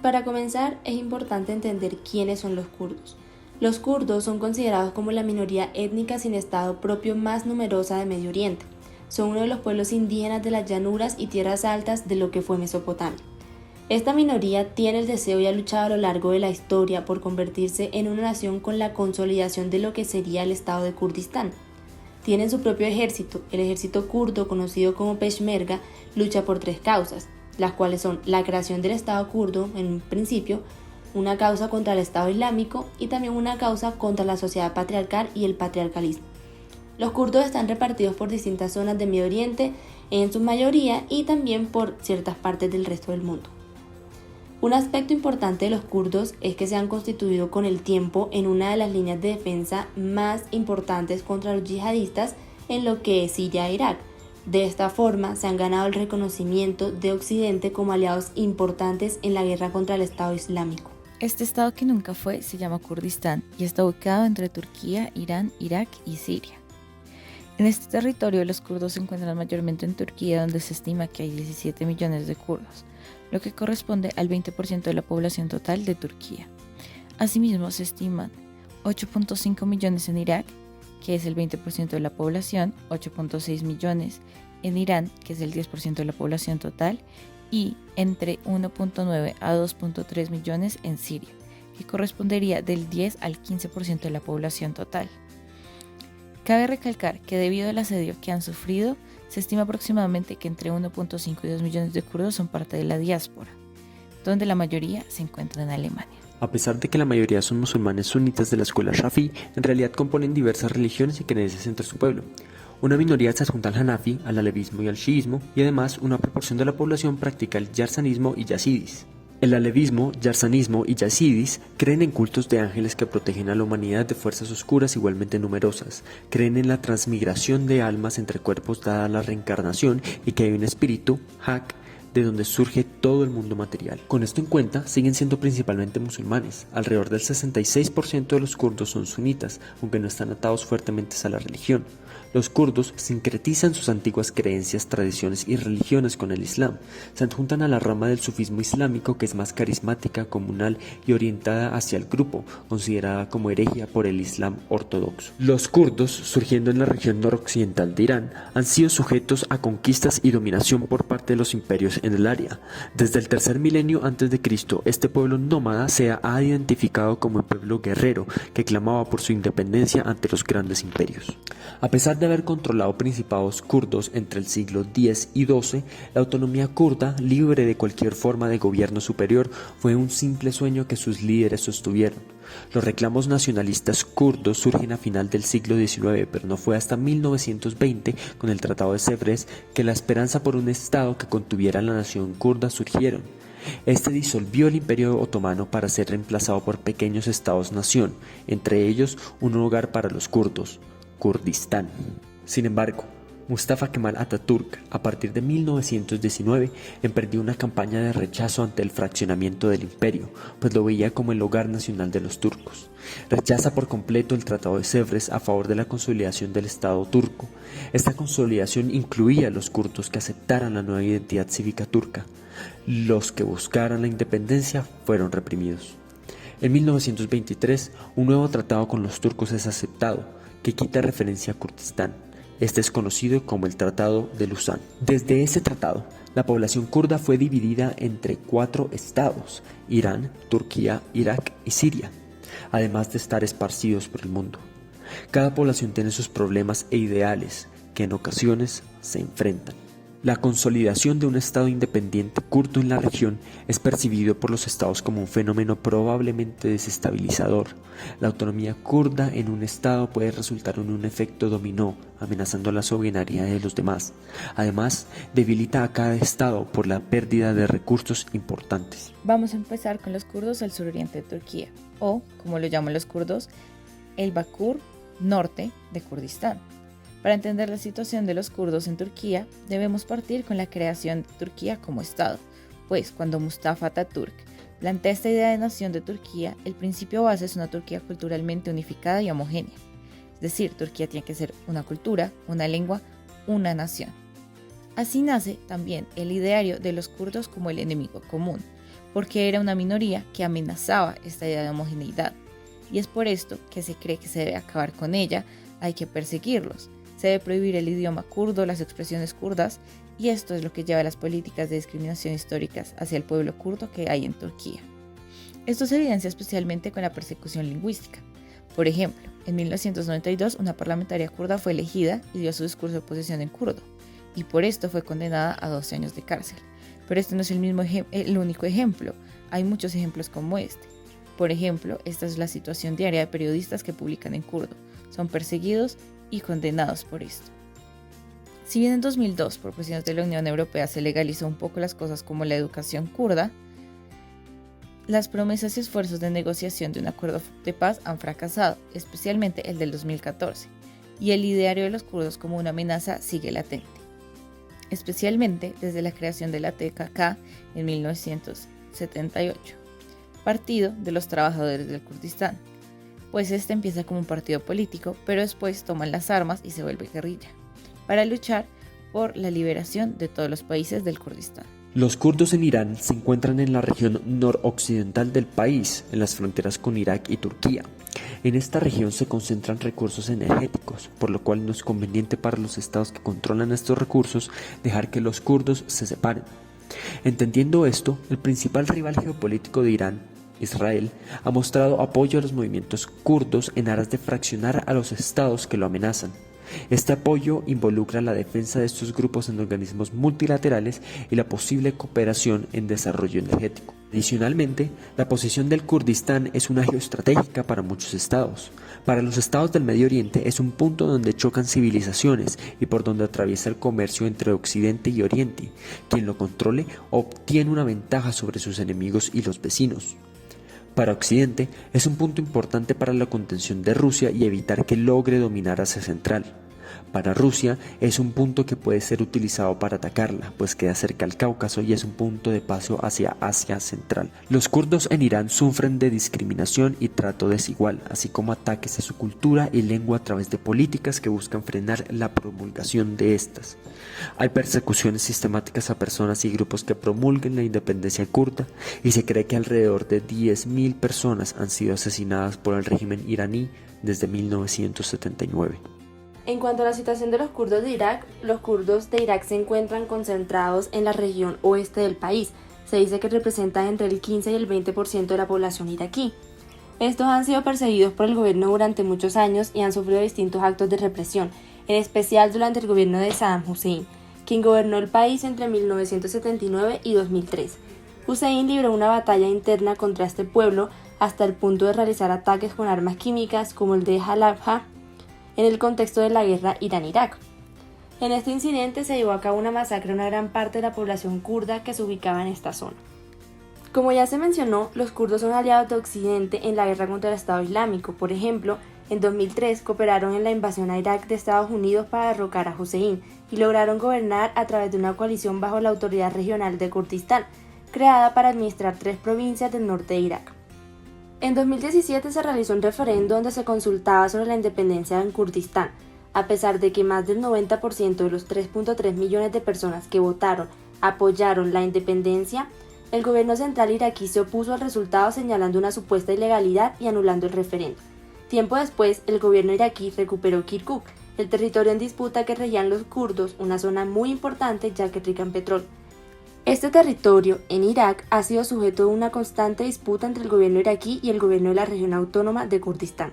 Para comenzar, es importante entender quiénes son los kurdos. Los kurdos son considerados como la minoría étnica sin estado propio más numerosa de Medio Oriente. Son uno de los pueblos indígenas de las llanuras y tierras altas de lo que fue Mesopotamia. Esta minoría tiene el deseo y ha luchado a lo largo de la historia por convertirse en una nación con la consolidación de lo que sería el estado de Kurdistán. Tienen su propio ejército. El ejército kurdo, conocido como Peshmerga, lucha por 3 causas, las cuales son la creación del Estado kurdo en un principio, una causa contra el Estado Islámico y también una causa contra la sociedad patriarcal y el patriarcalismo. Los kurdos están repartidos por distintas zonas de Medio Oriente, en su mayoría, y también por ciertas partes del resto del mundo. Un aspecto importante de los kurdos es que se han constituido con el tiempo en una de las líneas de defensa más importantes contra los yihadistas en lo que es Siria e Irak. De esta forma, se han ganado el reconocimiento de Occidente como aliados importantes en la guerra contra el Estado Islámico. Este estado que nunca fue se llama Kurdistán y está ubicado entre Turquía, Irán, Irak y Siria. En este territorio los kurdos se encuentran mayormente en Turquía, donde se estima que hay 17 millones de kurdos, lo que corresponde al 20% de la población total de Turquía. Asimismo, se estiman 8.5 millones en Irak, que es el 20% de la población, 8.6 millones en Irán, que es el 10% de la población total, y entre 1.9 a 2.3 millones en Siria, que correspondería del 10 al 15% de la población total. Cabe recalcar que debido al asedio que han sufrido, se estima aproximadamente que entre 1.5 y 2 millones de kurdos son parte de la diáspora, donde la mayoría se encuentra en Alemania. A pesar de que la mayoría son musulmanes sunitas de la escuela Shafi'i, en realidad componen diversas religiones y creencias entre su pueblo. Una minoría se adjunta al Hanafi, al alevismo y al chiismo, y además una proporción de la población practica el yarzanismo y yazidis. El alevismo, yarzanismo y yazidis creen en cultos de ángeles que protegen a la humanidad de fuerzas oscuras igualmente numerosas, creen en la transmigración de almas entre cuerpos dada la reencarnación y que hay un espíritu, Hak, de donde surge todo el mundo material. Con esto en cuenta, siguen siendo principalmente musulmanes. Alrededor del 66% de los kurdos son sunitas, aunque no están atados fuertemente a la religión. Los kurdos sincretizan sus antiguas creencias, tradiciones y religiones con el Islam. Se adjuntan a la rama del sufismo islámico, que es más carismática, comunal y orientada hacia el grupo, considerada como herejía por el Islam ortodoxo. Los kurdos, surgiendo en la región noroccidental de Irán, han sido sujetos a conquistas y dominación por parte de los imperios en el área. Desde el tercer milenio a.C., este pueblo nómada se ha identificado como un pueblo guerrero que clamaba por su independencia ante los grandes imperios. A pesar de haber controlado principados kurdos entre el siglo X y XII, la autonomía kurda, libre de cualquier forma de gobierno superior, fue un simple sueño que sus líderes sostuvieron. Los reclamos nacionalistas kurdos surgen a final del siglo XIX, pero no fue hasta 1920, con el Tratado de Sèvres, que la esperanza por un estado que contuviera la nación kurda surgieron. Este disolvió el Imperio Otomano para ser reemplazado por pequeños estados-nación, entre ellos un hogar para los kurdos, Kurdistán. Sin embargo, Mustafa Kemal Atatürk, a partir de 1919, emprendió una campaña de rechazo ante el fraccionamiento del imperio, pues lo veía como el hogar nacional de los turcos. Rechaza por completo el Tratado de Sèvres a favor de la consolidación del Estado turco. Esta consolidación incluía a los kurdos que aceptaran la nueva identidad cívica turca. Los que buscaran la independencia fueron reprimidos. En 1923, un nuevo tratado con los turcos es aceptado, que quita referencia a Kurdistán. Este es conocido como el Tratado de Luzán. Desde ese tratado, la población kurda fue dividida entre 4 estados: Irán, Turquía, Irak y Siria, además de estar esparcidos por el mundo. Cada población tiene sus problemas e ideales, que en ocasiones se enfrentan. La consolidación de un estado independiente kurdo en la región es percibido por los estados como un fenómeno probablemente desestabilizador. La autonomía kurda en un estado puede resultar en un efecto dominó, amenazando la soberanía de los demás. Además, debilita a cada estado por la pérdida de recursos importantes. Vamos a empezar con los kurdos al suroriente de Turquía, o, como lo llaman los kurdos, el Bakur norte de Kurdistán. Para entender la situación de los kurdos en Turquía, debemos partir con la creación de Turquía como Estado, pues cuando Mustafa Atatürk plantea esta idea de nación de Turquía, el principio base es una Turquía culturalmente unificada y homogénea. Es decir, Turquía tiene que ser una cultura, una lengua, una nación. Así nace también el ideario de los kurdos como el enemigo común, porque era una minoría que amenazaba esta idea de homogeneidad, y es por esto que se cree que se debe acabar con ella, hay que perseguirlos, se debe prohibir el idioma kurdo, las expresiones kurdas, y esto es lo que lleva a las políticas de discriminación históricas hacia el pueblo kurdo que hay en Turquía. Esto se evidencia especialmente con la persecución lingüística. Por ejemplo, en 1992 una parlamentaria kurda fue elegida y dio su discurso de oposición en kurdo, y por esto fue condenada a 12 años de cárcel. Pero este no es el único ejemplo, hay muchos ejemplos como este. Por ejemplo, esta es la situación diaria de periodistas que publican en kurdo, son perseguidos y condenados por esto. Si bien en 2002 por presiones de la Unión Europea se legalizó un poco las cosas como la educación kurda, las promesas y esfuerzos de negociación de un acuerdo de paz han fracasado, especialmente el del 2014, y el ideario de los kurdos como una amenaza sigue latente, especialmente desde la creación de la TKK en 1978, Partido de los Trabajadores del Kurdistán, pues este empieza como un partido político, pero después toman las armas y se vuelve guerrilla, para luchar por la liberación de todos los países del Kurdistán. Los kurdos en Irán se encuentran en la región noroccidental del país, en las fronteras con Irak y Turquía. En esta región se concentran recursos energéticos, por lo cual no es conveniente para los estados que controlan estos recursos dejar que los kurdos se separen. Entendiendo esto, el principal rival geopolítico de Irán, Israel, ha mostrado apoyo a los movimientos kurdos en aras de fraccionar a los estados que lo amenazan. Este apoyo involucra la defensa de estos grupos en organismos multilaterales y la posible cooperación en desarrollo energético. Adicionalmente, la posición del Kurdistán es una geoestratégica para muchos estados. Para los estados del Medio Oriente es un punto donde chocan civilizaciones y por donde atraviesa el comercio entre Occidente y Oriente. Quien lo controle obtiene una ventaja sobre sus enemigos y los vecinos. Para Occidente es un punto importante para la contención de Rusia y evitar que logre dominar Asia Central. Para Rusia es un punto que puede ser utilizado para atacarla, pues queda cerca al Cáucaso y es un punto de paso hacia Asia Central. Los kurdos en Irán sufren de discriminación y trato desigual, así como ataques a su cultura y lengua a través de políticas que buscan frenar la promulgación de estas. Hay persecuciones sistemáticas a personas y grupos que promulguen la independencia kurda y se cree que alrededor de 10.000 personas han sido asesinadas por el régimen iraní desde 1979. En cuanto a la situación de los kurdos de Irak, los kurdos de Irak se encuentran concentrados en la región oeste del país. Se dice que representan entre el 15 y el 20% de la población iraquí. Estos han sido perseguidos por el gobierno durante muchos años y han sufrido distintos actos de represión, en especial durante el gobierno de Saddam Hussein, quien gobernó el país entre 1979 y 2003. Hussein libró una batalla interna contra este pueblo hasta el punto de realizar ataques con armas químicas como el de Halabja, en el contexto de la guerra Irán-Irak. En este incidente se llevó a cabo una masacre a una gran parte de la población kurda que se ubicaba en esta zona. Como ya se mencionó, los kurdos son aliados de Occidente en la guerra contra el Estado Islámico. Por ejemplo, en 2003 cooperaron en la invasión a Irak de Estados Unidos para derrocar a Hussein y lograron gobernar a través de una coalición bajo la Autoridad Regional de Kurdistán, creada para administrar 3 provincias del norte de Irak. En 2017 se realizó un referendo donde se consultaba sobre la independencia en Kurdistán. A pesar de que más del 90% de los 3.3 millones de personas que votaron apoyaron la independencia, el gobierno central iraquí se opuso al resultado señalando una supuesta ilegalidad y anulando el referendo. Tiempo después, el gobierno iraquí recuperó Kirkuk, el territorio en disputa que regían los kurdos, una zona muy importante ya que rica en petróleo. Este territorio, en Irak, ha sido sujeto de una constante disputa entre el gobierno iraquí y el gobierno de la región autónoma de Kurdistán.